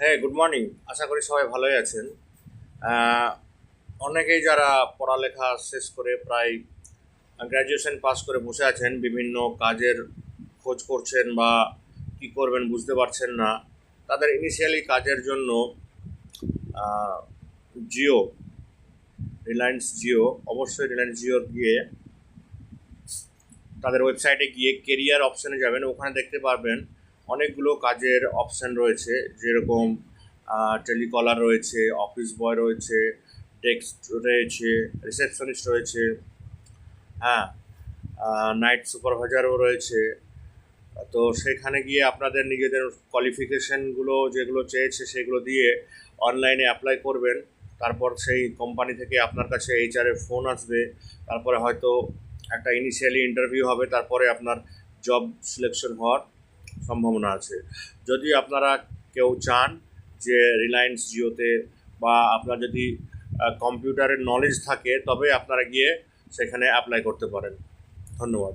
হ্যাঁ, good morning. আশা করি সবাই ভালোই আছেন। আহ, অনেকেই যারা পড়ালেখা শেষ করে প্রায় গ্র্যাজুয়েশন পাস করে বসে আছেন, বিভিন্ন কাজের খোঁজ করছেন বা কি করবেন বুঝতে পারছেন না, তাদের ইনিশিয়ালি কাজের জন্য আহ, জিও, রিলায়েন্স জিও, অবশ্যই রিলায়েন্স জিওর গিয়ে তাদের ওয়েবসাইটে গিয়ে কেরিয়ার অপশানে যাবেন। ওখানে দেখতে পারবেন অনেকগুলো কাজের অপশান রয়েছে, যেরকম টেলিকলার রয়েছে, অফিস বয় রয়েছে, ডেস্ক রয়েছে, রিসেপশনিস্ট রয়েছে, হ্যাঁ, নাইট সুপারভাইজারও রয়েছে। তো সেখানে গিয়ে আপনাদের নিজেদের কোয়ালিফিকেশনগুলো যেগুলো চেয়েছে সেগুলো দিয়ে অনলাইনে অ্যাপ্লাই করবেন। তারপর সেই কোম্পানি থেকে আপনার কাছে এইচআরের ফোন আসবে। তারপরে হয়তো একটা ইনিশিয়ালি ইন্টারভিউ হবে, তারপরে আপনার জব সিলেকশন হওয়ার সম্ভাবনা আছে। যদি আপনারা কেউ চান যে রিলায়েন্স জিওতে, বা আপনার যদি কম্পিউটারের নলেজ থাকে, তবে আপনারা গিয়ে সেখানে অ্যাপ্লাই করতে পারেন। ধন্যবাদ।